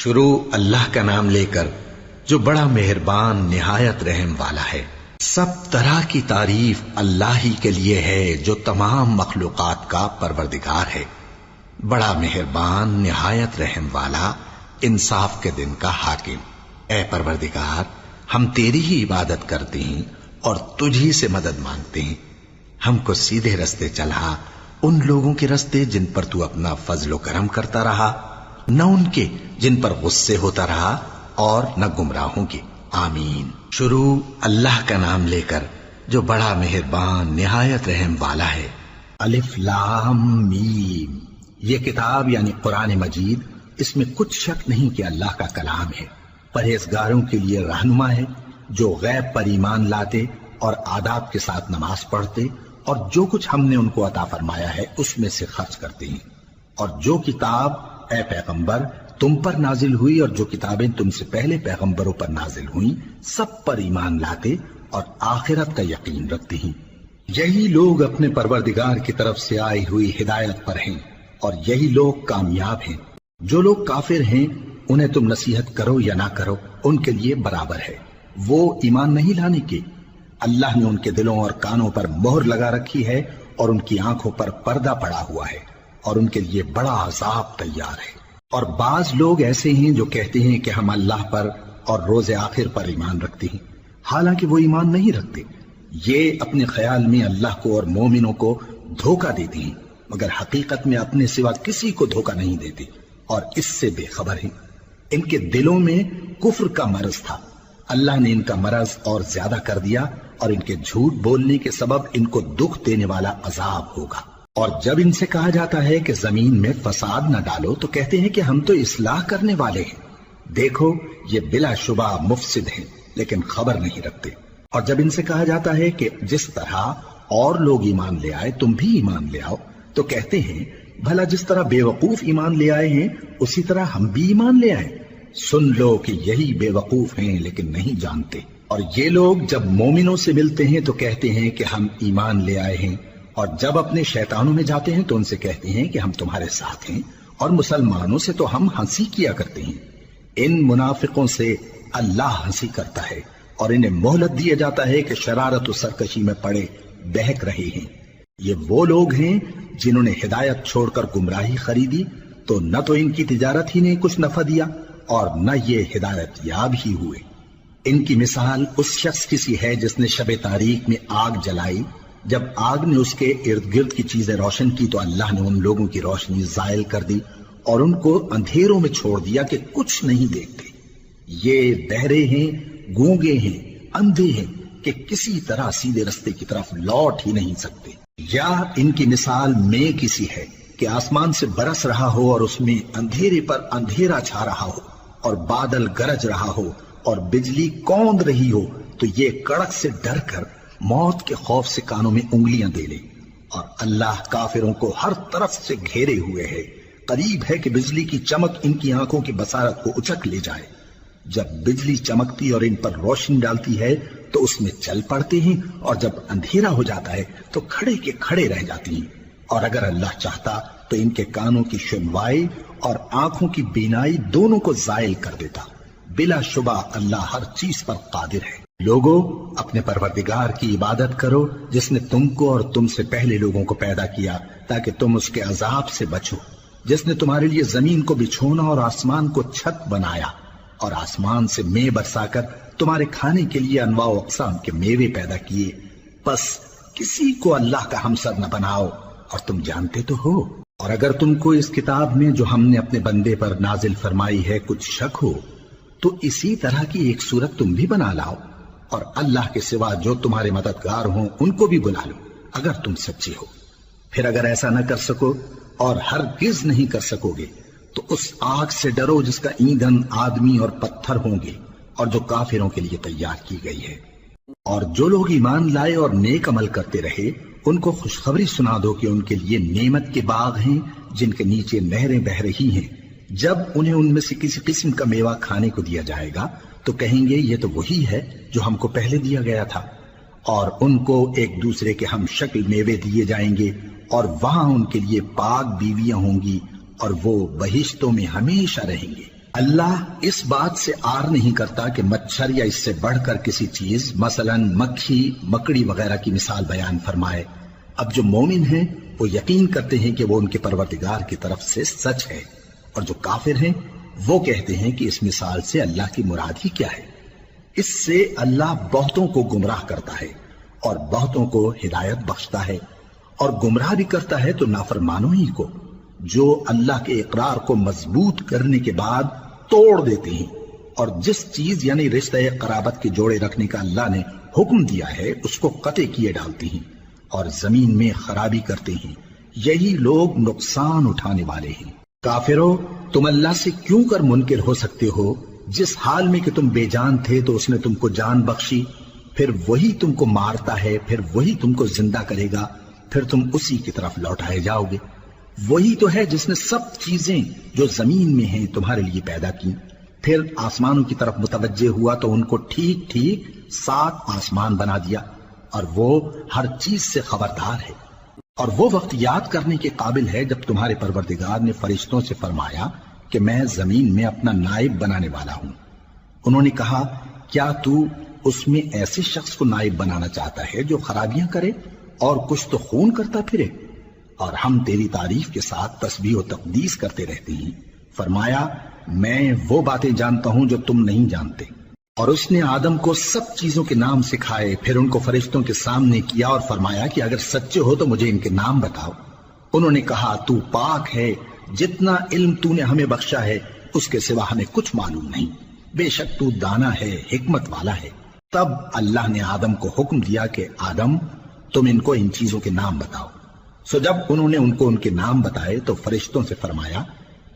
شروع اللہ کا نام لے کر جو بڑا مہربان نہایت رحم والا ہے۔ سب طرح کی تعریف اللہ ہی کے لیے ہے جو تمام مخلوقات کا پروردگار ہے، بڑا مہربان نہایت رحم والا، انصاف کے دن کا حاکم۔ اے پروردگار، ہم تیری ہی عبادت کرتے ہیں اور تجھی سے مدد مانگتے ہیں۔ ہم کو سیدھے رستے چلا، ان لوگوں کے رستے جن پر تو اپنا فضل و کرم کرتا رہا، نہ ان کے جن پر غصے ہوتا رہا اور نہ گمراہوں کے۔ آمین۔ شروع اللہ کا نام لے کر جو بڑا مہربان نہایت رحم والا ہے۔ الف لام میم۔ یہ کتاب یعنی قرآن مجید، اس میں کچھ شک نہیں کہ اللہ کا کلام ہے، پرہیزگاروں کے لیے رہنما ہے، جو غیب پر ایمان لاتے اور آداب کے ساتھ نماز پڑھتے اور جو کچھ ہم نے ان کو عطا فرمایا ہے اس میں سے خرچ کرتے ہیں، اور جو کتاب اے پیغمبر تم پر نازل ہوئی اور جو کتابیں تم سے پہلے پیغمبروں پر نازل ہوئیں سب پر ایمان لاتے اور آخرت کا یقین رکھتے ہیں۔ یہی لوگ اپنے پروردگار کی طرف سے آئی ہوئی ہدایت پر ہیں اور یہی لوگ کامیاب ہیں۔ جو لوگ کافر ہیں انہیں تم نصیحت کرو یا نہ کرو ان کے لیے برابر ہے، وہ ایمان نہیں لانے کے۔ اللہ نے ان کے دلوں اور کانوں پر مہر لگا رکھی ہے اور ان کی آنکھوں پر پردہ پڑا ہوا ہے اور ان کے لیے بڑا عذاب تیار ہے۔ اور بعض لوگ ایسے ہیں جو کہتے ہیں کہ ہم اللہ پر اور روز آخر پر ایمان رکھتے ہیں، حالانکہ وہ ایمان نہیں رکھتے۔ یہ اپنے خیال میں اللہ کو اور مومنوں کو دھوکہ دیتے ہیں، مگر حقیقت میں اپنے سوا کسی کو دھوکہ نہیں دیتے اور اس سے بے خبر ہیں۔ ان کے دلوں میں کفر کا مرض تھا، اللہ نے ان کا مرض اور زیادہ کر دیا اور ان کے جھوٹ بولنے کے سبب ان کو دکھ دینے والا عذاب ہوگا۔ اور جب ان سے کہا جاتا ہے کہ زمین میں فساد نہ ڈالو تو کہتے ہیں کہ ہم تو اصلاح کرنے والے ہیں۔ دیکھو یہ بلا شبہ مفسد ہیں لیکن خبر نہیں رکھتے۔ اور جب ان سے کہا جاتا ہے کہ جس طرح اور لوگ ایمان لے آئے تم بھی ایمان لے آؤ تو کہتے ہیں بھلا جس طرح بے وقوف ایمان لے آئے ہیں اسی طرح ہم بھی ایمان لے آئے۔ سن لو کہ یہی بے وقوف ہیں لیکن نہیں جانتے۔ اور یہ لوگ جب مومنوں سے ملتے ہیں تو کہتے ہیں کہ ہم ایمان لے آئے ہیں، اور جب اپنے شیطانوں میں جاتے ہیں تو ان سے کہتے ہیں کہ ہم تمہارے ساتھ ہیں، اور مسلمانوں سے تو ہم ہنسی کیا کرتے ہیں۔ ان منافقوں سے اللہ ہنسی کرتا ہے اور انہیں مہلت دیا جاتا ہے کہ شرارت و سرکشی میں پڑے بہک رہے ہیں۔ یہ وہ لوگ ہیں جنہوں نے ہدایت چھوڑ کر گمراہی خریدی، تو نہ تو ان کی تجارت ہی نے کچھ نفع دیا اور نہ یہ ہدایت یاب ہی ہوئے۔ ان کی مثال اس شخص کی سی ہے جس نے شب تاریک میں آگ جلائی، جب آگ نے اس کے ارد گرد کی چیزیں روشن کی تو اللہ نے ان لوگوں کی روشنی زائل کر دی اور ان کو اندھیروں میں چھوڑ دیا کہ کچھ نہیں دیکھتے۔ یہ بہرے ہیں، گونگے ہیں، اندھے ہیں کہ کسی طرح سیدھے رستے کی طرف لوٹ ہی نہیں سکتے۔ یا ان کی مثال میں کسی ہے کہ آسمان سے برس رہا ہو اور اس میں اندھیرے پر اندھیرا چھا رہا ہو اور بادل گرج رہا ہو اور بجلی کوند رہی ہو، تو یہ کڑک سے ڈر کر موت کے خوف سے کانوں میں انگلیاں دے لے۔ اور اللہ کافروں کو ہر طرف سے گھیرے ہوئے ہے، قریب ہے کہ بجلی کی چمک ان کی آنکھوں کی بصارت کو اچک لے جائے۔ جب بجلی چمکتی اور ان پر روشنی ڈالتی ہے تو اس میں چل پڑتے ہیں، اور جب اندھیرا ہو جاتا ہے تو کھڑے کے کھڑے رہ جاتی ہیں۔ اور اگر اللہ چاہتا تو ان کے کانوں کی سنوائی اور آنکھوں کی بینائی دونوں کو زائل کر دیتا۔ بلا شبہ اللہ ہر چیز پر قادر ہے۔ لوگوں، اپنے پروردگار کی عبادت کرو جس نے تم کو اور تم سے پہلے لوگوں کو پیدا کیا تاکہ تم اس کے عذاب سے بچو، جس نے تمہارے لیے زمین کو بچھونا اور آسمان کو چھت بنایا اور آسمان سے مے برسا کر تمہارے کھانے کے لیے انواع و اقسام کے میوے پیدا کیے۔ بس کسی کو اللہ کا ہمسر نہ بناؤ، اور تم جانتے تو ہو۔ اور اگر تم کو اس کتاب میں جو ہم نے اپنے بندے پر نازل فرمائی ہے کچھ شک ہو تو اسی طرح کی ایک صورت تم بھی بنا لاؤ، اور اللہ کے سوا جو تمہارے مددگار ہوں ان کو بھی بلا لو اگر تم سچے ہو۔ پھر اگر ایسا نہ کر سکو اور ہرگز نہیں کر سکو گے تو اس آگ سے ڈرو جس کا ایندھن آدمی اور پتھر ہوں گے اور جو کافروں کے لیے تیار کی گئی ہے۔ اور جو لوگ ایمان لائے اور نیک عمل کرتے رہے ان کو خوشخبری سنا دو کہ ان کے لیے نعمت کے باغ ہیں جن کے نیچے نہریں بہ رہی ہیں۔ جب انہیں ان میں سے کسی قسم کا میوہ کھانے کو دیا جائے گا تو کہیں گے یہ تو وہی ہے جو ہم کو پہلے دیا گیا تھا، اور ان کو ایک دوسرے کے ہم شکل میوے دیے جائیں گے، اور وہاں ان کے لیے پاک بیویاں ہوں گی اور وہ بہشتوں میں ہمیشہ رہیں گے۔ اللہ اس بات سے آر نہیں کرتا کہ مچھر یا اس سے بڑھ کر کسی چیز مثلا مکھی مکڑی وغیرہ کی مثال بیان فرمائے۔ اب جو مومن ہیں وہ یقین کرتے ہیں کہ وہ ان کے پروردگار کی طرف سے سچ ہے، اور جو کافر ہیں وہ کہتے ہیں کہ اس مثال سے اللہ کی مراد ہی کیا ہے۔ اس سے اللہ بہتوں کو گمراہ کرتا ہے اور بہتوں کو ہدایت بخشتا ہے، اور گمراہ بھی کرتا ہے تو نافرمانوں ہی کو، جو اللہ کے اقرار کو مضبوط کرنے کے بعد توڑ دیتے ہیں، اور جس چیز یعنی رشتہ قرابت کے جوڑے رکھنے کا اللہ نے حکم دیا ہے اس کو قطع کیے ڈالتے ہیں اور زمین میں خرابی کرتے ہیں۔ یہی لوگ نقصان اٹھانے والے ہیں۔ کافرو، تم اللہ سے کیوں کر منکر ہو سکتے ہو؟ جس حال میں کہ تم بے جان تھے تو اس نے تم کو جان بخشی، پھر وہی تم کو مارتا ہے، پھر وہی تم کو زندہ کرے گا، پھر تم اسی کی طرف لوٹائے جاؤ گے۔ وہی تو ہے جس نے سب چیزیں جو زمین میں ہیں تمہارے لیے پیدا کی، پھر آسمانوں کی طرف متوجہ ہوا تو ان کو ٹھیک ٹھیک 7 آسمان بنا دیا، اور وہ ہر چیز سے خبردار ہے۔ اور وہ وقت یاد کرنے کے قابل ہے جب تمہارے پروردگار نے فرشتوں سے فرمایا کہ میں زمین میں اپنا نائب بنانے والا ہوں۔ انہوں نے کہا، کیا تو اس میں ایسے شخص کو نائب بنانا چاہتا ہے جو خرابیاں کرے اور کچھ تو خون کرتا پھرے؟ اور ہم تیری تعریف کے ساتھ تسبیح و تقدیس کرتے رہتے ہیں۔ فرمایا، میں وہ باتیں جانتا ہوں جو تم نہیں جانتے۔ اور اس نے آدم کو سب چیزوں کے نام سکھائے، پھر ان کو فرشتوں کے سامنے کیا اور فرمایا کہ اگر سچے ہو تو مجھے ان کے نام بتاؤ۔ انہوں نے کہا، تو پاک ہے، جتنا علم تو نے ہمیں بخشا ہے اس کے سوا ہمیں کچھ معلوم نہیں، بے شک تو دانا ہے، حکمت والا ہے۔ تب اللہ نے آدم کو حکم دیا کہ آدم، تم ان کو ان چیزوں کے نام بتاؤ۔ سو جب انہوں نے ان کو ان کے نام بتائے تو فرشتوں سے فرمایا،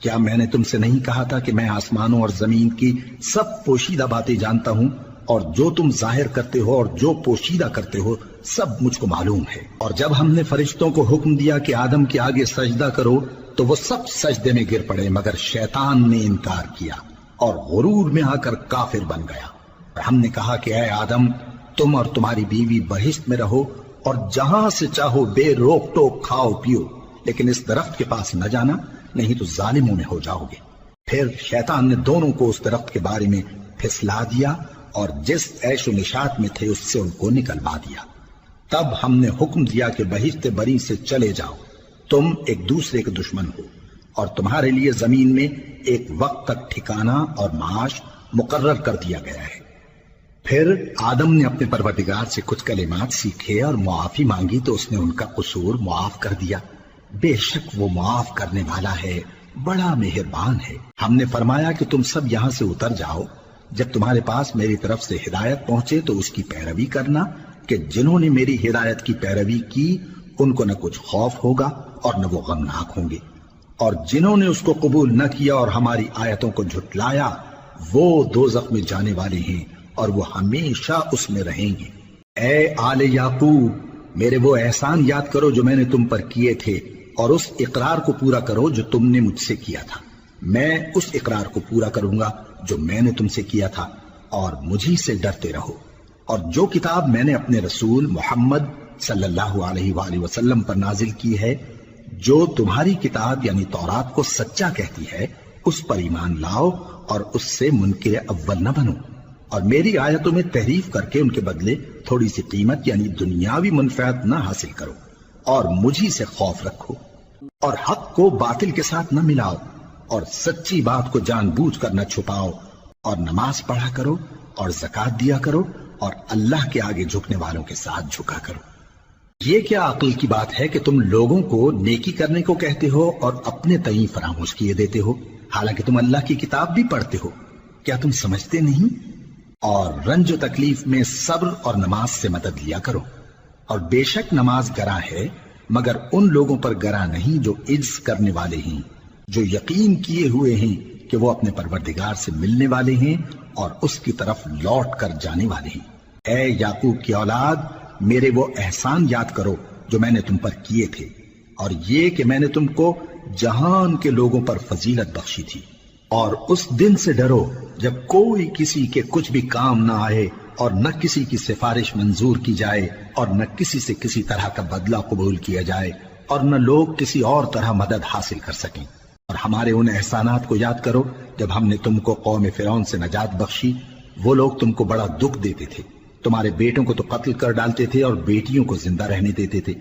کیا میں نے تم سے نہیں کہا تھا کہ میں آسمانوں اور زمین کی سب پوشیدہ باتیں جانتا ہوں، اور جو تم ظاہر کرتے ہو اور جو پوشیدہ کرتے ہو سب مجھ کو معلوم ہے۔ اور جب ہم نے فرشتوں کو حکم دیا کہ آدم کے آگے سجدہ کرو تو وہ سب سجدے میں گر پڑے، مگر شیطان نے انکار کیا اور غرور میں آ کر کافر بن گیا۔ ہم نے کہا کہ اے آدم، تم اور تمہاری بیوی بہشت میں رہو اور جہاں سے چاہو بے روک ٹوک کھاؤ پیو، لیکن اس درخت کے پاس نہ جانا، نہیں تو ظالموں میں ہو جاؤ گے۔ پھر شیطان نے دونوں کو اس درخت کے بارے میں پھسلا دیا اور جس عیش و نشاط میں تھے اس سے ان کو نکلوا دیا۔ تب ہم نے حکم دیا کہ بہشت بری سے چلے جاؤ، تم ایک دوسرے کے دشمن ہو، اور تمہارے لیے زمین میں ایک وقت تک ٹھکانہ اور معاش مقرر کر دیا گیا ہے۔ پھر آدم نے اپنے پروردگار سے کچھ کلمات سیکھے اور معافی مانگی تو اس نے ان کا قصور معاف کر دیا۔ بے شک وہ معاف کرنے والا ہے، بڑا مہربان ہے۔ ہم نے فرمایا کہ تم سب یہاں سے اتر جاؤ، جب تمہارے پاس میری طرف سے ہدایت پہنچے تو اس کی پیروی کرنا، کہ جنہوں نے میری ہدایت کی پیروی کی ان کو نہ کچھ خوف ہوگا اور نہ وہ غمناک ہوں گے، اور جنہوں نے اس کو قبول نہ کیا اور ہماری آیتوں کو جھٹلایا وہ دوزخ میں جانے والے ہیں اور وہ ہمیشہ اس میں رہیں گے۔ اے آل یعقوب، میرے وہ احسان یاد کرو جو میں نے تم پر کیے تھے، اور اس اقرار کو پورا کرو جو تم نے مجھ سے کیا تھا۔ میں اس اقرار کو پورا کروں گا جو میں نے تم سے کیا تھا، اور مجھی سے ڈرتے رہو۔ اور جو کتاب میں نے اپنے رسول محمد صلی اللہ علیہ وآلہ وسلم پر نازل کی ہے، جو تمہاری کتاب یعنی تورات کو سچا کہتی ہے، اس پر ایمان لاؤ اور اس سے منکر اول نہ بنو، اور میری آیتوں میں تحریف کر کے ان کے بدلے تھوڑی سی قیمت یعنی دنیاوی منفعت نہ حاصل کرو، اور مجھی سے خوف رکھو، اور حق کو باطل کے ساتھ نہ ملاؤ، اور سچی بات کو جان بوجھ کر نہ چھپاؤ، اور نماز پڑھا کرو اور زکوٰۃ دیا کرو، اور اللہ کے آگے جھکنے والوں کے ساتھ جھکا کرو۔ یہ کیا عقل کی بات ہے کہ تم لوگوں کو نیکی کرنے کو کہتے ہو اور اپنے تئیں فراموش کیے دیتے ہو، حالانکہ تم اللہ کی کتاب بھی پڑھتے ہو؟ کیا تم سمجھتے نہیں؟ اور رنج و تکلیف میں صبر اور نماز سے مدد لیا کرو، اور بے شک نماز گراں ہے مگر ان لوگوں پر گراں نہیں جو عجز کرنے والے ہیں، جو یقین کیے ہوئے ہیں کہ وہ اپنے پروردگار سے ملنے والے ہیں اور اس کی طرف لوٹ کر جانے والے ہیں۔ اے یعقوب کی اولاد، میرے وہ احسان یاد کرو جو میں نے تم پر کیے تھے، اور یہ کہ میں نے تم کو جہان کے لوگوں پر فضیلت بخشی تھی، اور اس دن سے ڈرو جب کوئی کسی کے کچھ بھی کام نہ آئے، اور نہ کسی کی سفارش منظور کی جائے، اور نہ کسی سے کسی طرح کا بدلہ قبول کیا جائے، اور نہ لوگ کسی اور طرح مدد حاصل کر سکیں۔ اور ہمارے ان احسانات کو یاد کرو جب ہم نے تم کو قوم فرعون سے نجات بخشی۔ وہ لوگ تم کو بڑا دکھ دیتے تھے، تمہارے بیٹوں کو تو قتل کر ڈالتے تھے اور بیٹیوں کو زندہ رہنے دیتے تھے،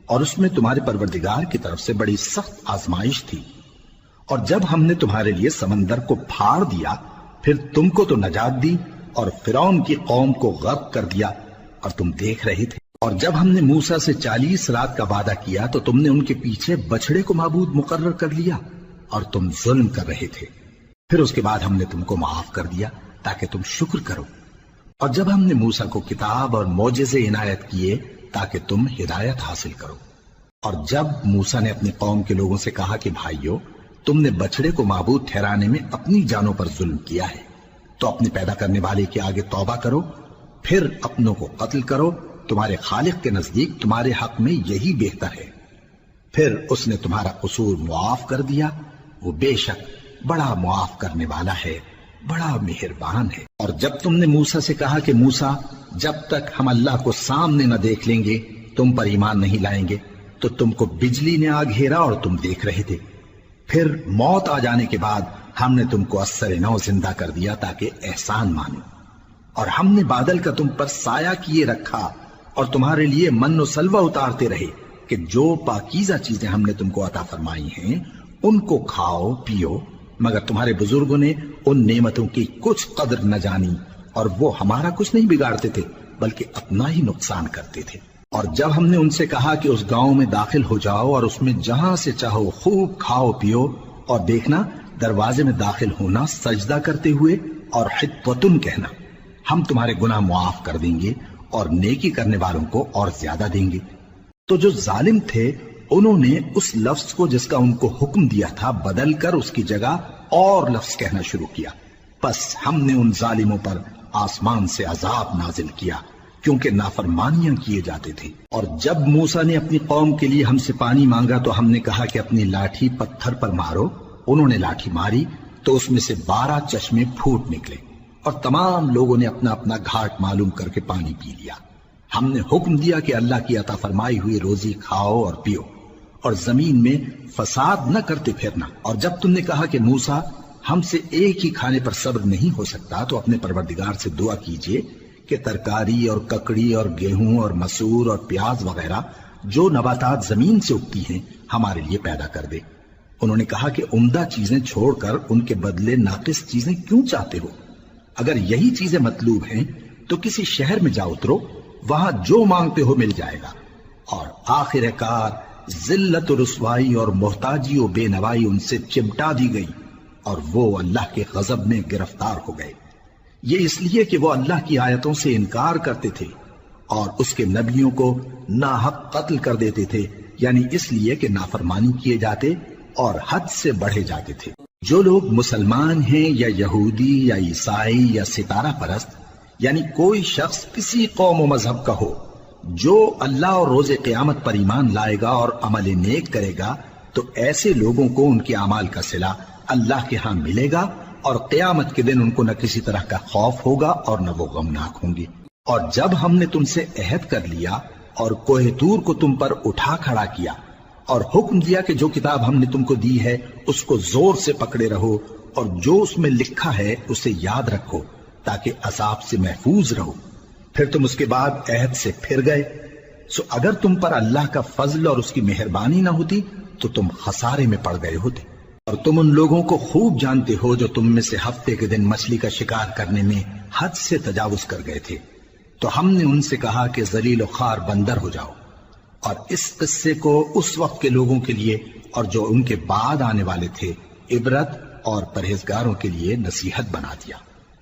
اور اس میں تمہارے پروردگار کی طرف سے بڑی سخت آزمائش تھی۔ اور جب ہم نے تمہارے لیے سمندر کو پھاڑ دیا، پھر تم کو تو نجات دی اور فرعون کی قوم کو غرق کر دیا، اور تم دیکھ رہے تھے۔ اور جب ہم نے موسیٰ سے 40 رات کا وعدہ کیا تو تم نے ان کے پیچھے بچڑے کو معبود مقرر کر لیا، اور تم ظلم کر رہے تھے۔ پھر اس کے بعد ہم نے تم کو معاف کر دیا تاکہ تم شکر کرو۔ اور جب ہم نے موسیٰ کو کتاب اور معجزے عنایت کیے تاکہ تم ہدایت حاصل کرو۔ اور جب موسیٰ نے اپنی قوم کے لوگوں سے کہا کہ بھائیو، تم نے بچڑے کو معبود ٹھہرانے میں اپنی جانوں پر ظلم کیا ہے، تو اپنے پیدا کرنے والے کے آگے توبہ کرو، پھر اپنوں کو قتل کرو، تمہارے خالق کے نزدیک تمہارے حق میں یہی بہتر ہے۔ پھر اس نے تمہارا قصور معاف کر دیا، وہ بے شک بڑا معاف کرنے والا ہے، بڑا مہربان ہے۔ اور جب تم نے موسیٰ سے کہا کہ موسیٰ، جب تک ہم اللہ کو سامنے نہ دیکھ لیں گے تم پر ایمان نہیں لائیں گے، تو تم کو بجلی نے آ گھیرا اور تم دیکھ رہے تھے۔ پھر موت آ جانے کے بعد ہم نے تم کو اثر نو زندہ کر دیا تاکہ احسان مانو۔ اور ہم نے بادل کا تم پر سایہ کیے رکھا اور تمہارے لیے من و سلوہ اتارتے رہے کہ جو پاکیزہ چیزیں ہم نے تم کو عطا فرمائی ہیں ان کو کھاؤ پیو، مگر تمہارے بزرگوں نے ان نعمتوں کی کچھ قدر نہ جانی، اور وہ ہمارا کچھ نہیں بگاڑتے تھے بلکہ اپنا ہی نقصان کرتے تھے۔ اور جب ہم نے ان سے کہا کہ اس گاؤں میں داخل ہو جاؤ اور اس میں جہاں سے چاہو خوب کھاؤ پیو، اور دیکھنا دروازے میں داخل ہونا سجدہ کرتے ہوئے اور حطوۃ کہنا، ہم تمہارے گناہ معاف کر دیں گے اور نیکی کرنے والوں کو اور زیادہ دیں گے۔ تو جو ظالم تھے انہوں نے اس لفظ کو جس کا ان کو حکم دیا تھا بدل کر اس کی جگہ اور لفظ کہنا شروع کیا، پس ہم نے ان ظالموں پر آسمان سے عذاب نازل کیا کیونکہ نافرمانیاں کیے جاتے تھے۔ اور جب موسیٰ نے اپنی قوم کے لیے ہم سے پانی مانگا تو ہم نے کہا کہ اپنی لاٹھی پتھر پر مارو۔ انہوں نے لاٹھی ماری تو اس میں سے 12 چشمے پھوٹ نکلے، اور تمام لوگوں نے اپنا اپنا گھاٹ معلوم کر کے پانی پی لیا۔ ہم نے حکم دیا کہ اللہ کی عطا فرمائی ہوئی روزی کھاؤ اور پیو، اور زمین میں فساد نہ کرتے پھرنا۔ اور جب تم نے کہا کہ موسیٰ، ہم سے ایک ہی کھانے پر صبر نہیں ہو سکتا، تو اپنے پروردگار سے دعا کیجئے کہ ترکاری اور ککڑی اور گیہوں اور مسور اور پیاز وغیرہ جو نباتات زمین سے اگتی ہیں ہمارے لیے پیدا کر دے۔ انہوں نے کہا کہ عمدہ چیزیں چھوڑ کر ان کے بدلے ناقص چیزیں کیوں چاہتے ہو؟ اگر یہی چیزیں مطلوب ہیں تو کسی شہر میں جا اترو، وہاں جو مانگتے ہو مل جائے گا۔ اور آخر کار ذلت و رسوائی اور محتاجی و بے نوائی ان سے چمٹا دی گئی، اور وہ اللہ کے غضب میں گرفتار ہو گئے۔ یہ اس لیے کہ وہ اللہ کی آیتوں سے انکار کرتے تھے اور اس کے نبیوں کو ناحق قتل کر دیتے تھے، یعنی اس لیے کہ نافرمانی کیے جاتے اور حد سے بڑھے جاتے تھے۔ جو لوگ مسلمان ہیں یا یہودی یا عیسائی یا ستارہ پرست، یعنی کوئی شخص کسی قوم و مذہب کا ہو، جو اللہ اور روز قیامت پر ایمان لائے گا اور عمل نیک کرے گا، تو ایسے لوگوں کو ان کے اعمال کا صلہ اللہ کے ہاں ملے گا، اور قیامت کے دن ان کو نہ کسی طرح کا خوف ہوگا اور نہ وہ غمناک ہوں گے۔ اور جب ہم نے تم سے عہد کر لیا اور کوہ طور کو تم پر اٹھا کھڑا کیا اور حکم دیا کہ جو کتاب ہم نے تم کو دی ہے اس کو زور سے پکڑے رہو، اور جو اس میں لکھا ہے اسے یاد رکھو تاکہ عذاب سے محفوظ رہو، پھر تم اس کے بعد عہد سے پھر گئے، سو اگر تم پر اللہ کا فضل اور اس کی مہربانی نہ ہوتی تو تم خسارے میں پڑ گئے ہوتے۔ اور تم ان لوگوں کو خوب جانتے ہو جو تم میں سے ہفتے کے دن مچھلی کا شکار کرنے میں حد سے تجاوز کر گئے تھے، تو ہم نے ان سے کہا کہ ذلیل و خوار بندر ہو جاؤ، اور اس قصے کو اس وقت کے لوگوں کے لیے اور جو ان کے بعد آنے والے تھے عبرت اور پرہیزگاروں کے لیے نصیحت بنا دیا۔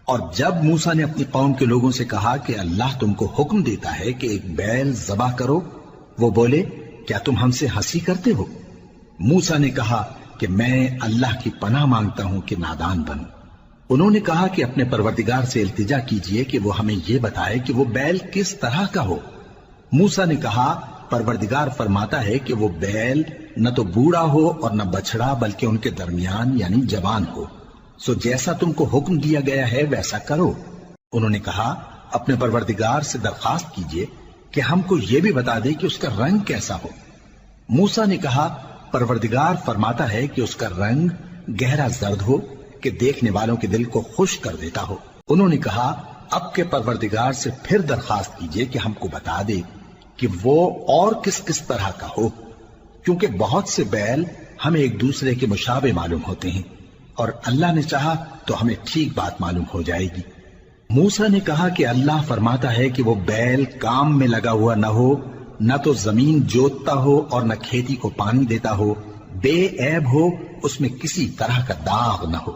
اور جب موسیٰ نے اپنی قوم کے لوگوں سے کہا کہ اللہ تم کو حکم دیتا ہے کہ ایک بیل ذبح کرو، وہ بولے کیا تم ہم سے ہنسی کرتے ہو؟ موسیٰ نے کہا کہ میں اللہ کی پناہ مانگتا ہوں کہ نادان بنوں۔ انہوں نے کہا کہ اپنے پروردگار سے التجا کیجئے کہ وہ ہمیں یہ بتائے کہ وہ بیل کس طرح کا ہو۔ موسیٰ نے کہا پروردگار فرماتا ہے کہ وہ بیل نہ تو بوڑھا ہو اور نہ بچڑا بلکہ ان کے درمیان یعنی جوان ہو، سو جیسا تم کو حکم دیا گیا ہے ویسا کرو۔ انہوں نے کہا اپنے پروردگار سے درخواست کیجئے کہ ہم کو یہ بھی بتا دے کہ اس کا رنگ کیسا ہو۔ موسیٰ نے کہا پروردگار فرماتا ہے کہ اس کا رنگ گہرا زرد ہو کہ دیکھنے والوں کے دل کو خوش کر دیتا ہو۔ انہوں نے کہا اب کے پروردگار سے پھر درخواست کیجئے کہ ہم کو بتا دے کہ وہ اور کس کس طرح کا ہو، کیونکہ بہت سے بیل ہمیں ایک دوسرے کے مشابہ معلوم ہوتے ہیں، اور اللہ نے چاہا تو ہمیں ٹھیک بات معلوم ہو جائے گی۔ موسیٰ نے کہا کہ اللہ فرماتا ہے کہ وہ بیل کام میں لگا ہوا نہ ہو، نہ تو زمین جوتتا ہو اور نہ کھیتی کو پانی دیتا ہو، بے عیب ہو، اس میں کسی طرح کا داغ نہ ہو۔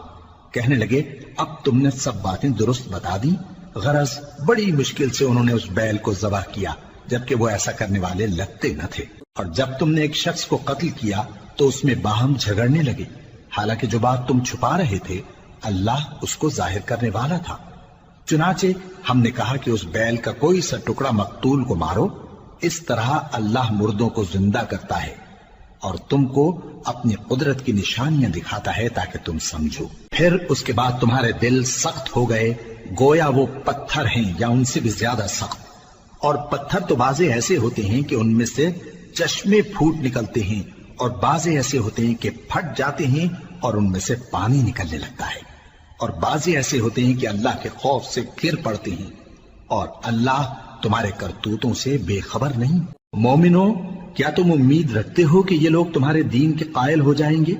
کہنے لگے اب تم نے سب باتیں درست بتا دی۔ غرض بڑی مشکل سے انہوں نے اس بیل کو ذبح کیا، جبکہ وہ ایسا کرنے والے لگتے نہ تھے۔ اور جب تم نے ایک شخص کو قتل کیا تو اس میں باہم جھگڑنے لگے، حالانکہ جو بات تم چھپا رہے تھے اللہ اس کو ظاہر کرنے والا تھا۔ چنانچہ ہم نے کہا کہ اس بیل کا کوئی سا ٹکڑا مقتول کو مارو، اس طرح اللہ مردوں کو زندہ کرتا ہے اور تم کو اپنی قدرت کی نشانیاں دکھاتا ہے تاکہ تم سمجھو۔ پھر اس کے بعد تمہارے دل سخت ہو گئے گویا وہ پتھر ہیں یا ان سے بھی زیادہ سخت، اور پتھر تو بعضے ایسے ہوتے ہیں کہ ان میں سے چشمے پھوٹ نکلتے ہیں، اور بعضے ایسے ہوتے ہیں کہ پھٹ جاتے ہیں اور ان میں سے پانی نکلنے لگتا ہے، اور بعضے ایسے ہوتے ہیں کہ اللہ کے خوف سے گر پڑتے ہیں، اور اللہ تمہارے کرتوتوں سے بے خبر نہیں۔ مومنو، کیا تم امید رکھتے ہو کہ یہ لوگ تمہارے دین کے قائل ہو جائیں گے؟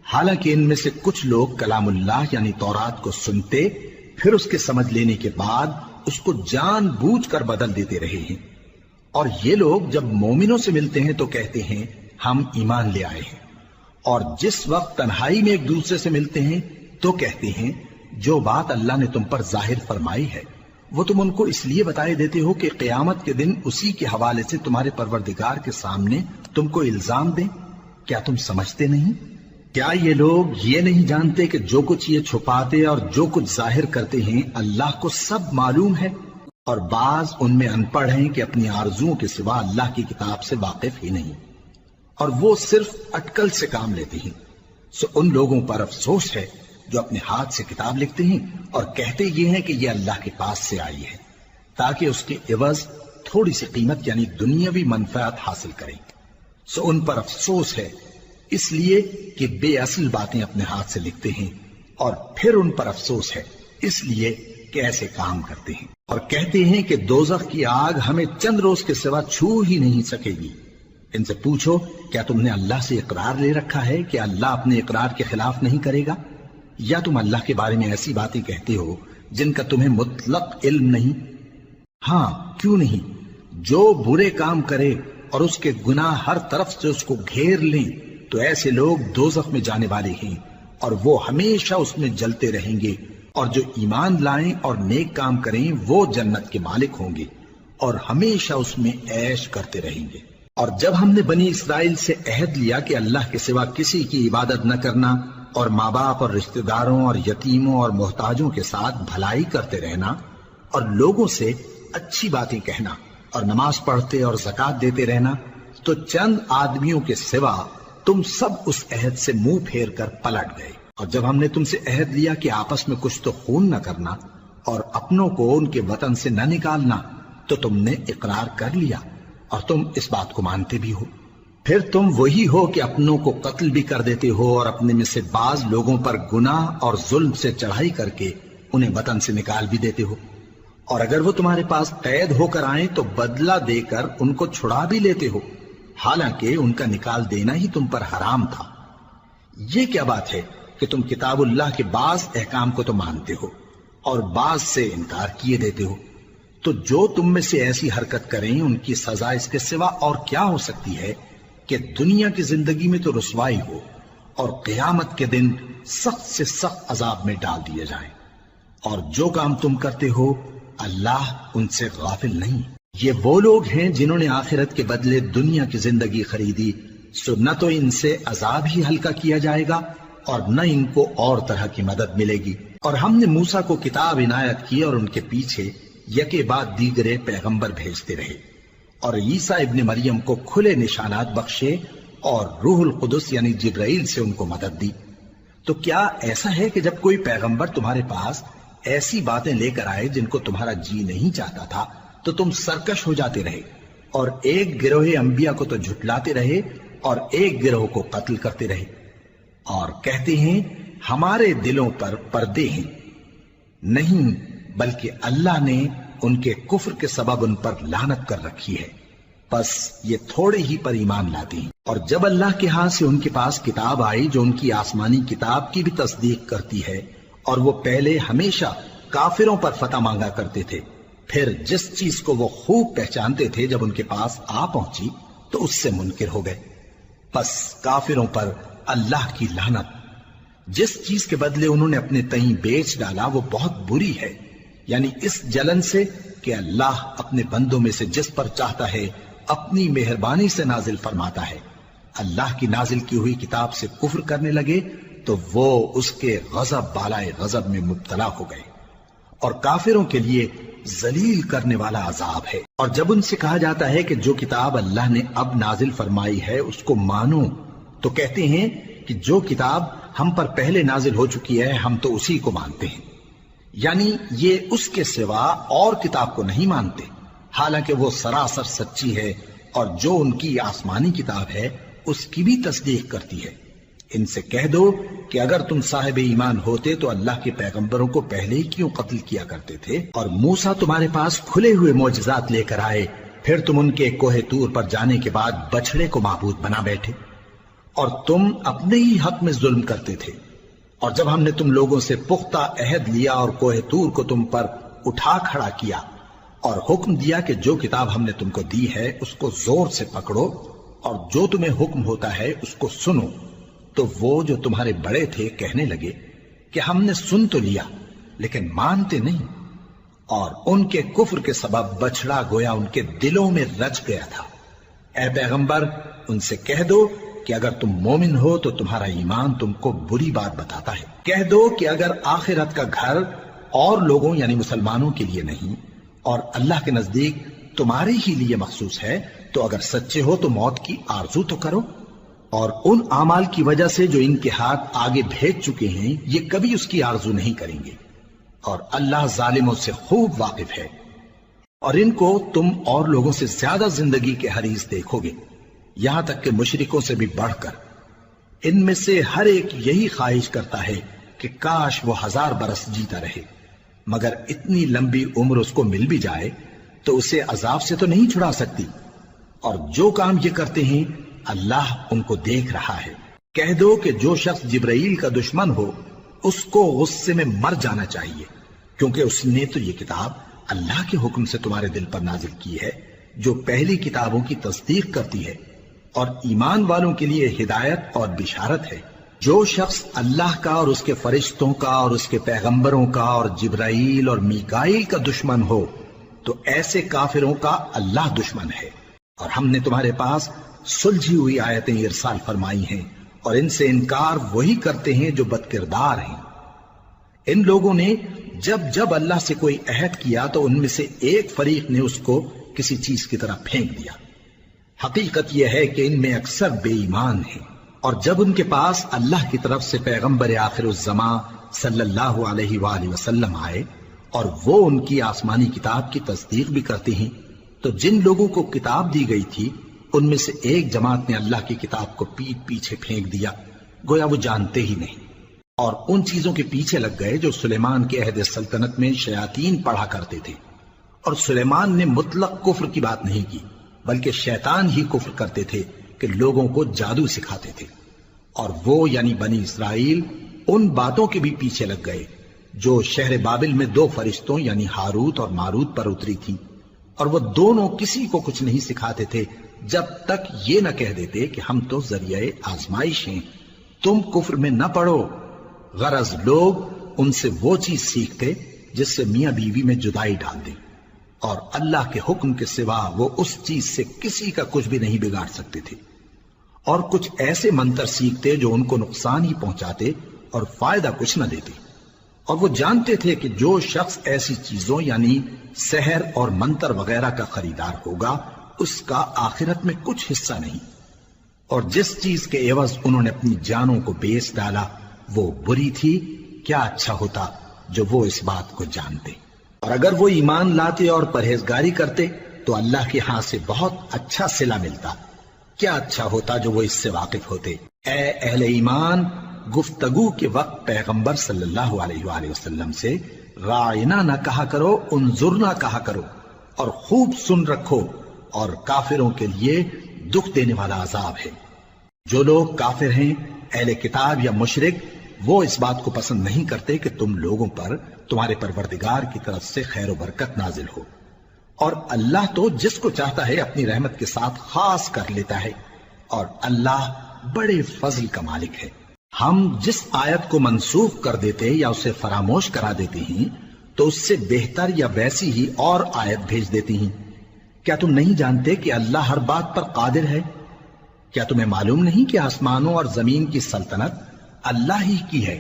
حالانکہ ان میں سے کچھ لوگ کلام اللہ یعنی تورات کو سنتے پھر اس کے سمجھ لینے کے بعد اس کو جان بوجھ کر بدل دیتے رہے ہیں، اور یہ لوگ جب مومنوں سے ملتے ہیں تو کہتے ہیں ہم ایمان لے آئے ہیں، اور جس وقت تنہائی میں ایک دوسرے سے ملتے ہیں تو کہتے ہیں جو بات اللہ نے تم پر ظاہر فرمائی ہے وہ تم ان کو اس لیے بتائے دیتے ہو کہ قیامت کے دن اسی کے حوالے سے تمہارے پروردگار کے سامنے تم کو الزام دیں۔ کیا تم سمجھتے نہیں؟ کیا یہ لوگ یہ نہیں جانتے کہ جو کچھ یہ چھپاتے اور جو کچھ ظاہر کرتے ہیں اللہ کو سب معلوم ہے؟ اور بعض ان میں ان پڑھ ہیں کہ اپنی آرزوؤں کے سوا اللہ کی کتاب سے واقف ہی نہیں، اور وہ صرف اٹکل سے کام لیتے ہیں۔ سو ان لوگوں پر افسوس ہے جو اپنے ہاتھ سے کتاب لکھتے ہیں اور کہتے یہ ہیں کہ یہ اللہ کے پاس سے آئی ہے تاکہ اس کے عوض تھوڑی سی قیمت یعنی دنیاوی منفعت حاصل کریں۔ سو ان پر افسوس ہے اس لیے کہ بے اصل باتیں اپنے ہاتھ سے لکھتے ہیں، اور پھر ان پر افسوس ہے اس لیے کہ ایسے کام کرتے ہیں، اور کہتے ہیں کہ دوزخ کی آگ ہمیں چند روز کے سوا چھو ہی نہیں سکے گی۔ ان سے پوچھو کیا تم نے اللہ سے اقرار لے رکھا ہے کہ اللہ اپنے اقرار کے خلاف نہیں کرے گا، یا تم اللہ کے بارے میں ایسی باتیں کہتے ہو جن کا تمہیں مطلق علم نہیں؟ ہاں کیوں نہیں، جو برے کام کرے اور اس کے گناہ ہر طرف سے اس کو گھیر لیں تو ایسے لوگ دوزخ میں جانے والے ہیں، اور وہ ہمیشہ اس میں جلتے رہیں گے، اور جو ایمان لائیں اور نیک کام کریں وہ جنت کے مالک ہوں گے اور ہمیشہ اس میں عیش کرتے رہیں گے۔ اور جب ہم نے بنی اسرائیل سے عہد لیا کہ اللہ کے سوا کسی کی عبادت نہ کرنا، اور ماں باپ اور رشتہ داروں اور یتیموں اور محتاجوں کے ساتھ بھلائی کرتے رہنا، اور لوگوں سے اچھی باتیں کہنا، اور نماز پڑھتے اور زکوٰۃ دیتے رہنا، تو چند آدمیوں کے سوا تم سب اس عہد سے منہ پھیر کر پلٹ گئے۔ اور جب ہم نے تم سے عہد لیا کہ آپس میں کچھ تو خون نہ کرنا اور اپنوں کو ان کے وطن سے نہ نکالنا، تو تم نے اقرار کر لیا اور تم اس بات کو مانتے بھی ہو۔ پھر تم وہی ہو کہ اپنوں کو قتل بھی کر دیتے ہو اور اپنے میں سے بعض لوگوں پر گناہ اور ظلم سے چڑھائی کر کے انہیں وطن سے نکال بھی دیتے ہو، اور اگر وہ تمہارے پاس قید ہو کر آئیں تو بدلہ دے کر ان کو چھڑا بھی لیتے ہو، حالانکہ ان کا نکال دینا ہی تم پر حرام تھا۔ یہ کیا بات ہے کہ تم کتاب اللہ کے بعض احکام کو تو مانتے ہو اور بعض سے انکار کیے دیتے ہو؟ تو جو تم میں سے ایسی حرکت کریں ان کی سزا اس کے سوا اور کیا ہو سکتی ہے کہ دنیا کی زندگی میں تو رسوائی ہو اور قیامت کے دن سخت سے سخت عذاب میں ڈال دیے جائیں۔ اور جو کام تم کرتے ہو اللہ ان سے غافل نہیں۔ یہ وہ لوگ ہیں جنہوں نے آخرت کے بدلے دنیا کی زندگی خریدی، سو نہ تو ان سے عذاب ہی ہلکا کیا جائے گا اور نہ ان کو اور طرح کی مدد ملے گی۔ اور ہم نے موسیٰ کو کتاب عنایت کی اور ان کے پیچھے یکے بعد دیگرے پیغمبر بھیجتے رہے، اور عیسیٰ ابن مریم کو کھلے نشانات بخشے اور روح القدس یعنی جبرائیل سے ان کو مدد دی۔ تو کیا ایسا ہے کہ جب کوئی پیغمبر تمہارے پاس ایسی باتیں لے کر آئے جن کو تمہارا جی نہیں چاہتا تھا تو تم سرکش ہو جاتے رہے، اور ایک گروہ انبیاء کو تو جھٹلاتے رہے اور ایک گروہ کو قتل کرتے رہے، اور کہتے ہیں ہمارے دلوں پر پردے ہیں، نہیں بلکہ اللہ نے ان کے کفر کے سبب ان پر لعنت کر رکھی ہے، پس یہ تھوڑے ہی پر ایمان لاتے ہیں۔ اور جب اللہ کے ہاں سے ان کے پاس کتاب آئی جو ان کی آسمانی کتاب کی بھی تصدیق کرتی ہے، اور وہ پہلے ہمیشہ کافروں پر فتح مانگا کرتے تھے، پھر جس چیز کو وہ خوب پہچانتے تھے جب ان کے پاس آ پہنچی تو اس سے منکر ہو گئے، پس کافروں پر اللہ کی لعنت۔ جس چیز کے بدلے انہوں نے اپنے تئیں بیچ ڈالا وہ بہت بری ہے، یعنی اس جلن سے کہ اللہ اپنے بندوں میں سے جس پر چاہتا ہے اپنی مہربانی سے نازل فرماتا ہے۔ اللہ کی نازل کی ہوئی کتاب سے کفر کرنے لگے تو وہ اس کے غضب بالائے غضب میں مبتلا ہو گئے، اور کافروں کے لیے ذلیل کرنے والا عذاب ہے۔ اور جب ان سے کہا جاتا ہے کہ جو کتاب اللہ نے اب نازل فرمائی ہے اس کو مانو، تو کہتے ہیں کہ جو کتاب ہم پر پہلے نازل ہو چکی ہے ہم تو اسی کو مانتے ہیں، یعنی یہ اس کے سوا اور کتاب کو نہیں مانتے، حالانکہ وہ سراسر سچی ہے، اور جو ان کی آسمانی کتاب ہے اس کی بھی تصدیق کرتی ہے۔ ان سے کہہ دو کہ اگر تم صاحب ایمان ہوتے تو اللہ کے پیغمبروں کو پہلے ہی کیوں قتل کیا کرتے تھے؟ اور موسیٰ تمہارے پاس کھلے ہوئے معجزات لے کر آئے، پھر تم ان کے کوہ طور پر جانے کے بعد بچڑے کو معبود بنا بیٹھے، اور تم اپنے ہی حق میں ظلم کرتے تھے۔ اور جب ہم نے تم لوگوں سے پختہ عہد لیا اور کوہ طور کو تم پر اٹھا کھڑا کیا، اور حکم دیا کہ جو کتاب ہم نے تم کو دی ہے اس کو زور سے پکڑو، اور جو تمہیں حکم ہوتا ہے اس کو سنو، تو وہ جو تمہارے بڑے تھے کہنے لگے کہ ہم نے سن تو لیا لیکن مانتے نہیں، اور ان کے کفر کے سبب بچڑا گویا ان کے دلوں میں رچ گیا تھا۔ اے پیغمبر ان سے کہہ دو کہ اگر تم مومن ہو تو تمہارا ایمان تم کو بری بات بتاتا ہے۔ کہہ دو کہ اگر آخرت کا گھر اور لوگوں یعنی مسلمانوں کے لیے نہیں اور اللہ کے نزدیک تمہارے ہی لیے مخصوص ہے تو اگر سچے ہو تو موت کی آرزو تو کرو، اور ان اعمال کی وجہ سے جو ان کے ہاتھ آگے بھیج چکے ہیں یہ کبھی اس کی آرزو نہیں کریں گے، اور اللہ ظالموں سے خوب واقف ہے۔ اور ان کو تم اور لوگوں سے زیادہ زندگی کے حریص دیکھو گے، یہاں تک کہ مشرکوں سے بھی بڑھ کر۔ ان میں سے ہر ایک یہی خواہش کرتا ہے کہ کاش وہ 1000 برس جیتا رہے، مگر اتنی لمبی عمر اس کو مل بھی جائے تو اسے عذاب سے تو نہیں چھڑا سکتی، اور جو کام یہ کرتے ہیں اللہ ان کو دیکھ رہا ہے۔ کہہ دو کہ جو شخص جبرائیل کا دشمن ہو اس کو غصے میں مر جانا چاہیے، کیونکہ اس نے تو یہ کتاب اللہ کے حکم سے تمہارے دل پر نازل کی ہے جو پہلی کتابوں کی تصدیق کرتی ہے، اور ایمان والوں کے لیے ہدایت اور بشارت ہے۔ جو شخص اللہ کا اور اس کے فرشتوں کا اور اس کے پیغمبروں کا اور جبرائیل اور میکائیل کا دشمن ہو تو ایسے کافروں کا اللہ دشمن ہے۔ اور ہم نے تمہارے پاس سلجھی ہوئی آیتیں ارسال فرمائی ہیں، اور ان سے انکار وہی کرتے ہیں جو بد کردار ہیں۔ ان لوگوں نے جب جب اللہ سے کوئی عہد کیا تو ان میں سے ایک فریق نے اس کو کسی چیز کی طرح پھینک دیا۔ حقیقت یہ ہے کہ ان میں اکثر بے ایمان ہیں، اور جب ان کے پاس اللہ کی طرف سے پیغمبر آخر الزماں صلی اللہ علیہ وآلہ وسلم آئے اور وہ ان کی آسمانی کتاب کی تصدیق بھی کرتے ہیں، تو جن لوگوں کو کتاب دی گئی تھی ان میں سے ایک جماعت نے اللہ کی کتاب کو پیٹ پیچھے پھینک دیا، گویا وہ جانتے ہی نہیں، اور ان چیزوں کے پیچھے لگ گئے جو سلیمان کے عہد سلطنت میں شیاطین پڑھا کرتے تھے۔ اور سلیمان نے مطلق کفر کی بات نہیں کی، بلکہ شیطان ہی کفر کرتے تھے کہ لوگوں کو جادو سکھاتے تھے، اور وہ یعنی بنی اسرائیل ان باتوں کے بھی پیچھے لگ گئے جو شہر بابل میں 2 فرشتوں یعنی ہاروت اور ماروت پر اتری تھی، اور وہ دونوں کسی کو کچھ نہیں سکھاتے تھے جب تک یہ نہ کہہ دیتے کہ ہم تو ذریعہ آزمائش ہیں، تم کفر میں نہ پڑو۔ غرض لوگ ان سے وہ چیز سیکھتے جس سے میاں بیوی میں جدائی ڈال دیں، اور اللہ کے حکم کے سوا وہ اس چیز سے کسی کا کچھ بھی نہیں بگاڑ سکتے تھے، اور کچھ ایسے منتر سیکھتے جو ان کو نقصان ہی پہنچاتے اور فائدہ کچھ نہ دیتے، اور وہ جانتے تھے کہ جو شخص ایسی چیزوں یعنی سحر اور منتر وغیرہ کا خریدار ہوگا اس کا آخرت میں کچھ حصہ نہیں، اور جس چیز کے عوض انہوں نے اپنی جانوں کو بیچ ڈالا وہ بری تھی، کیا اچھا ہوتا جو وہ اس بات کو جانتے۔ اور اگر وہ ایمان لاتے اور پرہیزگاری کرتے تو اللہ کے ہاں سے بہت اچھا صلہ ملتا، کیا اچھا ہوتا جو وہ اس سے واقف ہوتے۔ اے اہل ایمان، گفتگو کے وقت پیغمبر صلی اللہ علیہ وآلہ وسلم سے رائنا نہ کہا کرو، انظرنا کہا کرو، اور خوب سن رکھو، اور کافروں کے لیے دکھ دینے والا عذاب ہے۔ جو لوگ کافر ہیں، اہل کتاب یا مشرک، وہ اس بات کو پسند نہیں کرتے کہ تم لوگوں پر تمہارے پروردگار کی طرف سے خیر و برکت نازل ہو، اور اللہ تو جس کو چاہتا ہے اپنی رحمت کے ساتھ خاص کر لیتا ہے، اور اللہ بڑے فضل کا مالک ہے۔ ہم جس آیت کو منسوخ کر دیتے یا اسے فراموش کرا دیتے ہیں تو اس سے بہتر یا ویسی ہی اور آیت بھیج دیتی ہیں۔ کیا تم نہیں جانتے کہ اللہ ہر بات پر قادر ہے؟ کیا تمہیں معلوم نہیں کہ آسمانوں اور زمین کی سلطنت اللہ ہی کی ہے،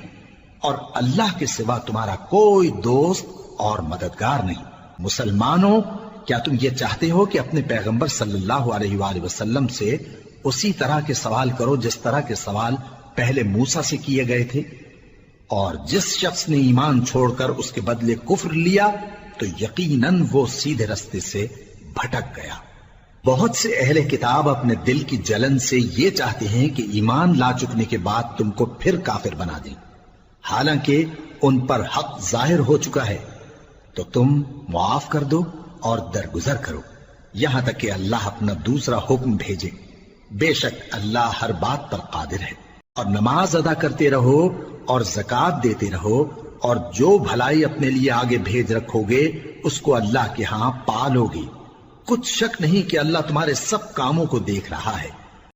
اور اللہ کے سوا تمہارا کوئی دوست اور مددگار نہیں؟ مسلمانوں، کیا تم یہ چاہتے ہو کہ اپنے پیغمبر صلی اللہ علیہ وآلہ وسلم سے اسی طرح کے سوال کرو جس طرح کے سوال پہلے موسیٰ سے کیے گئے تھے؟ اور جس شخص نے ایمان چھوڑ کر اس کے بدلے کفر لیا تو یقیناً وہ سیدھے رستے سے بھٹک گیا۔ بہت سے اہل کتاب اپنے دل کی جلن سے یہ چاہتے ہیں کہ ایمان لا چکنے کے بعد تم کو پھر کافر بنا دیں، حالانکہ ان پر حق ظاہر ہو چکا ہے۔ تو تم معاف کر دو اور درگزر کرو یہاں تک کہ اللہ اپنا دوسرا حکم بھیجے۔ بے شک اللہ ہر بات پر قادر ہے۔ اور نماز ادا کرتے رہو اور زکوٰۃ دیتے رہو، اور جو بھلائی اپنے لیے آگے بھیج رکھو گے اس کو اللہ کے ہاں پالو گے۔ کچھ شک نہیں کہ اللہ تمہارے سب کاموں کو دیکھ رہا ہے۔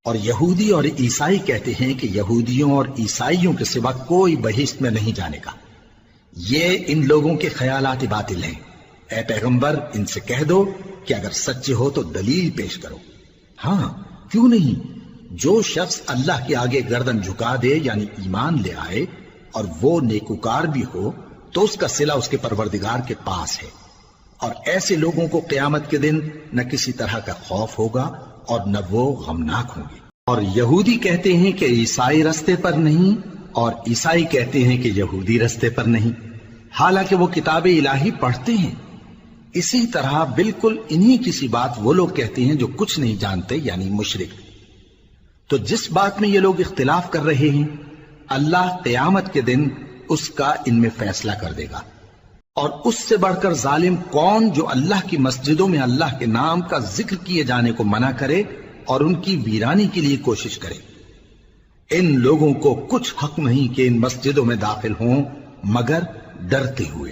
اور یہودی اور عیسائی کہتے ہیں کہ یہودیوں اور عیسائیوں کے سوا کوئی بہشت میں نہیں جانے کا۔ یہ ان لوگوں کے خیالات باطل ہیں۔ اے پیغمبر، ان سے کہہ دو کہ اگر سچے ہو تو دلیل پیش کرو۔ ہاں، کیوں نہیں؟ جو شخص اللہ کے آگے گردن جھکا دے، یعنی ایمان لے آئے، اور وہ نیکوکار بھی ہو، تو اس کا صلہ اس کے پروردگار کے پاس ہے۔ اور ایسے لوگوں کو قیامت کے دن نہ کسی طرح کا خوف ہوگا اور نہ وہ غمناک ہوں گے۔ اور یہودی کہتے ہیں کہ عیسائی رستے پر نہیں، اور عیسائی کہتے ہیں کہ یہودی رستے پر نہیں، حالانکہ وہ کتاب الہی پڑھتے ہیں۔ اسی طرح بالکل انہی کسی بات وہ لوگ کہتے ہیں جو کچھ نہیں جانتے، یعنی مشرک۔ تو جس بات میں یہ لوگ اختلاف کر رہے ہیں، اللہ قیامت کے دن اس کا ان میں فیصلہ کر دے گا۔ اور اس سے بڑھ کر ظالم کون جو اللہ کی مسجدوں میں اللہ کے نام کا ذکر کیے جانے کو منع کرے اور ان کی ویرانی کے لیے کوشش کرے۔ ان لوگوں کو کچھ حق نہیں کہ ان مسجدوں میں داخل ہوں مگر ڈرتے ہوئے۔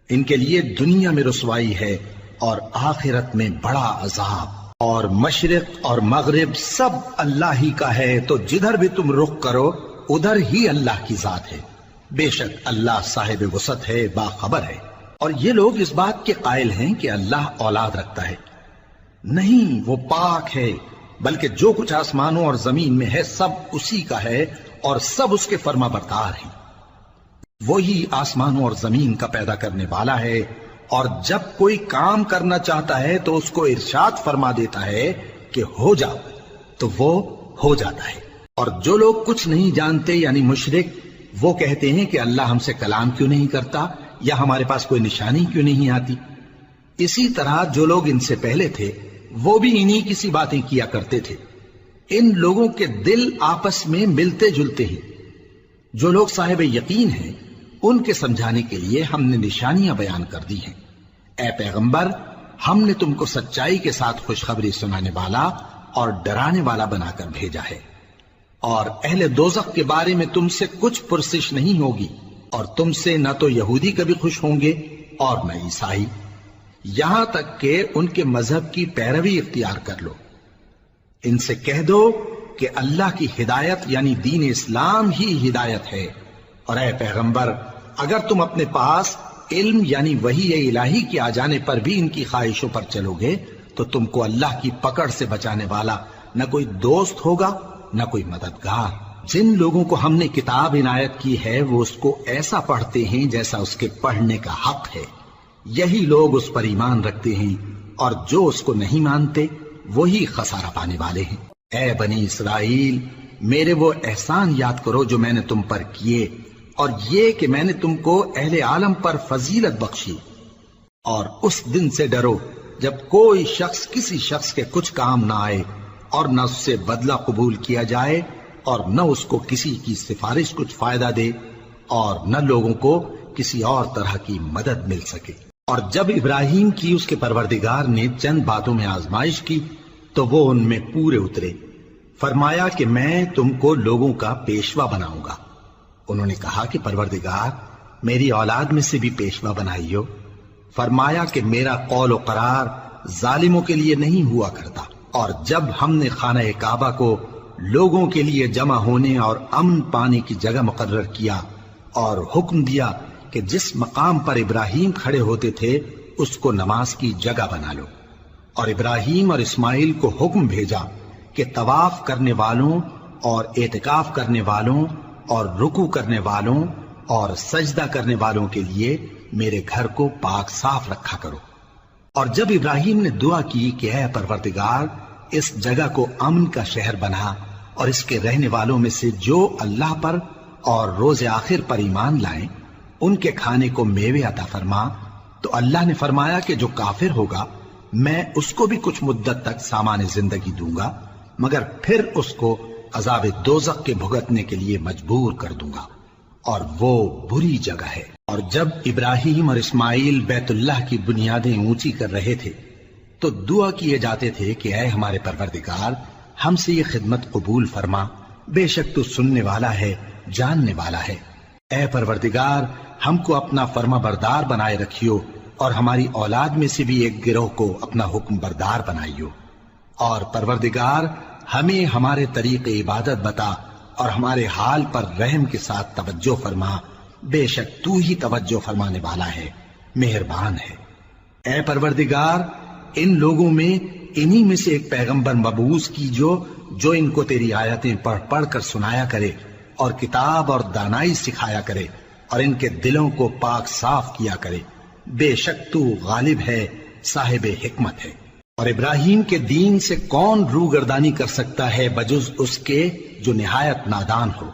ان کے لیے دنیا میں رسوائی ہے اور آخرت میں بڑا عذاب۔ اور مشرق اور مغرب سب اللہ ہی کا ہے، تو جدھر بھی تم رخ کرو ادھر ہی اللہ کی ذات ہے۔ بے شک اللہ صاحب وسعت ہے، باخبر ہے۔ اور یہ لوگ اس بات کے قائل ہیں کہ اللہ اولاد رکھتا ہے۔ نہیں، وہ پاک ہے، بلکہ جو کچھ آسمانوں اور زمین میں ہے سب اسی کا ہے، اور سب اس کے فرما بردار ہیں۔ وہی آسمانوں اور زمین کا پیدا کرنے والا ہے، اور جب کوئی کام کرنا چاہتا ہے تو اس کو ارشاد فرما دیتا ہے کہ ہو جا، تو وہ ہو جاتا ہے۔ اور جو لوگ کچھ نہیں جانتے یعنی مشرک، وہ کہتے ہیں کہ اللہ ہم سے کلام کیوں نہیں کرتا، یا ہمارے پاس کوئی نشانی کیوں نہیں آتی۔ اسی طرح جو لوگ ان سے پہلے تھے وہ بھی انہی کسی باتیں کیا کرتے تھے۔ ان لوگوں کے دل آپس میں ملتے جلتے ہیں۔ جو لوگ صاحب یقین ہیں ان کے سمجھانے کے لیے ہم نے نشانیاں بیان کر دی ہیں۔ اے پیغمبر، ہم نے تم کو سچائی کے ساتھ خوشخبری سنانے والا اور ڈرانے والا بنا کر بھیجا ہے۔ اور اہل دوزخ کے بارے میں تم سے کچھ پرسش نہیں ہوگی، اور تم سے نہ تو یہودی کبھی خوش ہوں گے اور نہ عیسائی، یہاں تک کہ ان کے مذہب کی پیروی اختیار کر لو۔ ان سے کہہ دو کہ اللہ کی ہدایت یعنی دین اسلام ہی ہدایت ہے، اور اے پیغمبر، اگر تم اپنے پاس علم یعنی وحی الہی کے آ جانے پر بھی ان کی خواہشوں پر چلو گے تو تم کو اللہ کی پکڑ سے بچانے والا نہ کوئی دوست ہوگا نہ کوئی مددگار۔ جن لوگوں کو ہم نے کتاب عنایت کی ہے وہ اس کو ایسا پڑھتے ہیں جیسا اس کے پڑھنے کا حق ہے، یہی لوگ اس پر ایمان رکھتے ہیں، اور جو اس کو نہیں مانتے وہی خسارہ پانے والے ہیں۔ اے بنی اسرائیل، میرے وہ احسان یاد کرو جو میں نے تم پر کیے، اور یہ کہ میں نے تم کو اہل عالم پر فضیلت بخشی۔ اور اس دن سے ڈرو جب کوئی شخص کسی شخص کے کچھ کام نہ آئے، اور نہ اس سے بدلہ قبول کیا جائے اور نہ اس کو کسی کی سفارش کچھ فائدہ دے اور نہ لوگوں کو کسی اور طرح کی مدد مل سکے۔ اور جب ابراہیم کی اس کے پروردگار نے چند باتوں میں آزمائش کی تو وہ ان میں پورے اترے۔ فرمایا کہ میں تم کو لوگوں کا پیشوا بناؤں گا۔ انہوں نے کہا کہ پروردگار میری اولاد میں سے بھی پیشوا بنائیو۔ فرمایا کہ میرا قول و قرار ظالموں کے لیے نہیں ہوا کرتا۔ اور جب ہم نے خانہ کعبہ کو لوگوں کے لیے جمع ہونے اور امن پانے کی جگہ مقرر کیا اور حکم دیا کہ جس مقام پر ابراہیم کھڑے ہوتے تھے اس کو نماز کی جگہ بنا لو، اور ابراہیم اور اسماعیل کو حکم بھیجا کہ طواف کرنے والوں اور اعتکاف کرنے والوں اور رکوع کرنے والوں اور سجدہ کرنے والوں کے لیے میرے گھر کو پاک صاف رکھا کرو۔ اور جب ابراہیم نے دعا کی کہ اے پروردگار اس جگہ کو امن کا شہر بنا اور اس کے رہنے والوں میں سے جو اللہ پر اور روز آخر پر ایمان لائیں ان کے کھانے کو میوے عطا فرما، تو اللہ نے فرمایا کہ جو کافر ہوگا میں اس کو بھی کچھ مدت تک سامان زندگی دوں گا، مگر پھر اس کو عذاب دوزخ کے بھگتنے کے لیے مجبور کر دوں گا، اور وہ بری جگہ ہے۔ اور جب ابراہیم اور اسماعیل بیت اللہ کی بنیادیں اونچی کر رہے تھے تو دعا کیے جاتے تھے کہ اے ہمارے پروردگار ہم سے یہ خدمت قبول فرما، بے شک تو سننے والا ہے، جاننے والا ہے۔ اے پروردگار ہم کو اپنا فرما بردار بنائے رکھیو اور ہماری اولاد میں سے بھی ایک گروہ کو اپنا حکم بردار بنائیو، اور پروردگار ہمیں ہمارے طریق عبادت بتا اور ہمارے حال پر رحم کے ساتھ توجہ فرما، بے شک تو ہی توجہ فرمانے والا ہے، مہربان ہے۔ اے پروردگار ان لوگوں میں انہی میں سے ایک پیغمبر مبعوث کیجو جو ان کو تیری آیتیں پڑھ پڑھ کر سنایا کرے اور کتاب اور دانائی سکھایا کرے اور ان کے دلوں کو پاک صاف کیا کرے، بے شک تو غالب ہے، صاحب حکمت ہے۔ اور ابراہیم کے دین سے کون روگردانی کر سکتا ہے بجز اس کے جو نہایت نادان ہو،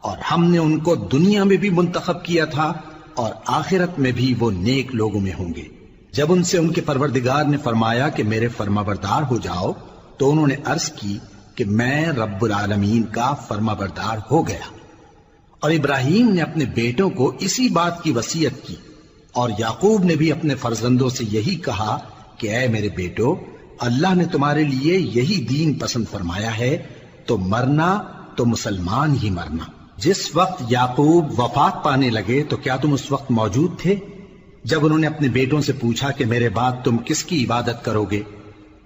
اور ہم نے ان کو دنیا میں بھی منتخب کیا تھا اور آخرت میں بھی وہ نیک لوگوں میں ہوں گے۔ جب ان سے ان کے پروردگار نے فرمایا کہ میرے فرما بردار ہو جاؤ تو انہوں نے عرض کی کہ میں رب العالمین کا فرما بردار ہو گیا۔ اور ابراہیم نے اپنے بیٹوں کو اسی بات کی وصیت کی، اور یعقوب نے بھی اپنے فرزندوں سے یہی کہا کہ اے میرے بیٹو، اللہ نے تمہارے لیے یہی دین پسند فرمایا ہے، تو مرنا تو مسلمان ہی مرنا۔ جس وقت یعقوب وفات پانے لگے تو کیا تم اس وقت موجود تھے جب انہوں نے اپنے بیٹوں سے پوچھا کہ میرے بعد تم کس کی عبادت کرو گے؟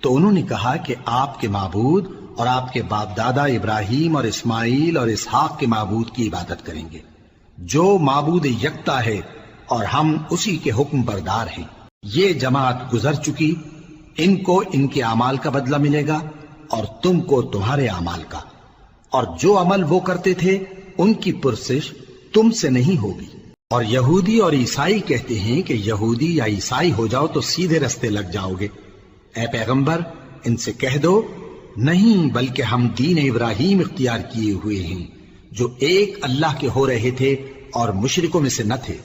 تو انہوں نے کہا کہ آپ کے معبود اور آپ کے باپ دادا ابراہیم اور اسماعیل اور اسحاق کے معبود کی عبادت کریں گے، جو معبود یکتا ہے اور ہم اسی کے حکم بردار ہیں۔ یہ جماعت گزر چکی، ان کو ان کے اعمال کا بدلہ ملے گا اور تم کو تمہارے اعمال کا، اور جو عمل وہ کرتے تھے ان کی پرسش تم سے نہیں ہوگی۔ اور یہودی اور عیسائی کہتے ہیں کہ یہودی یا عیسائی ہو جاؤ تو سیدھے رستے لگ جاؤ گے۔ اے پیغمبر ان سے کہہ دو نہیں، بلکہ ہم دین ابراہیم اختیار کیے ہوئے ہیں جو ایک اللہ کے ہو رہے تھے اور مشرکوں میں سے نہ تھے۔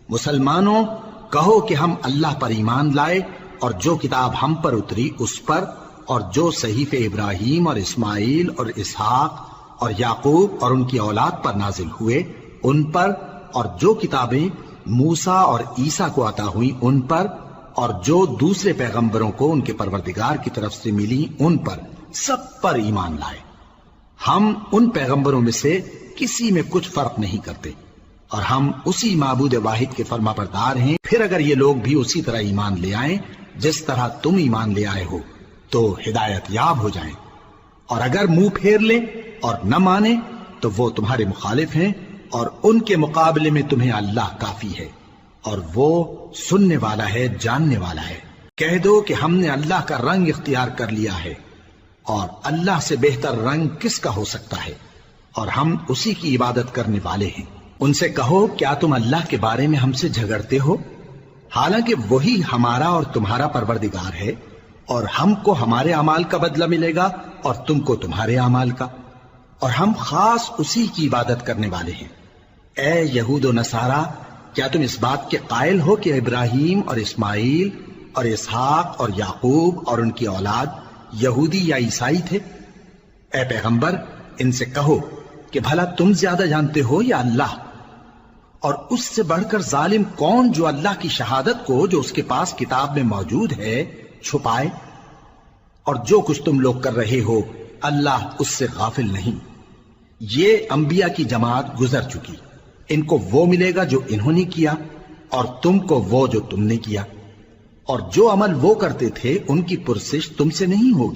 مسلمانوں کہو کہ ہم اللہ پر ایمان لائے اور جو کتاب ہم پر اتری اس پر، اور جو صحیفے ابراہیم اور اسماعیل اور اسحاق اور یعقوب اور ان کی اولاد پر نازل ہوئے ان پر، اور جو کتابیں موسیٰ اور عیسیٰ کو عطا ہوئیں ان پر، اور جو دوسرے پیغمبروں کو ان کے پروردگار کی طرف سے ملی ان پر، سب پر ایمان لائے۔ ہم ان پیغمبروں میں سے کسی میں کچھ فرق نہیں کرتے، اور ہم اسی معبود واحد کے فرما بردار ہیں۔ پھر اگر یہ لوگ بھی اسی طرح ایمان لے آئیں جس طرح تم ایمان لے آئے ہو تو ہدایت یاب ہو جائیں، اور اگر منہ پھیر لیں اور نہ مانے تو وہ تمہارے مخالف ہیں، اور ان کے مقابلے میں تمہیں اللہ کافی ہے، اور وہ سننے والا ہے، جاننے والا ہے۔ کہہ دو کہ ہم نے اللہ کا رنگ اختیار کر لیا ہے، اور اللہ سے بہتر رنگ کس کا ہو سکتا ہے، اور ہم اسی کی عبادت کرنے والے ہیں۔ ان سے کہو کیا تم اللہ کے بارے میں ہم سے جھگڑتے ہو، حالانکہ وہی ہمارا اور تمہارا پروردگار ہے، اور ہم کو ہمارے اعمال کا بدلہ ملے گا اور تم کو تمہارے اعمال کا، اور ہم خاص اسی کی عبادت کرنے والے ہیں۔ اے یہود و نصارا، کیا تم اس بات کے قائل ہو کہ ابراہیم اور اسماعیل اور اسحاق اور یعقوب اور ان کی اولاد یہودی یا عیسائی تھے؟ اے پیغمبر ان سے کہو کہ بھلا تم زیادہ جانتے ہو یا اللہ؟ اور اس سے بڑھ کر ظالم کون جو اللہ کی شہادت کو جو اس کے پاس کتاب میں موجود ہے چھپائے؟ اور جو کچھ تم لوگ کر رہے ہو اللہ اس سے غافل نہیں۔ یہ انبیاء کی جماعت گزر چکی، ان کو وہ ملے گا جو انہوں نے کیا اور تم کو وہ جو تم نے کیا، اور جو عمل وہ کرتے تھے ان کی پرسش تم سے نہیں ہوگی۔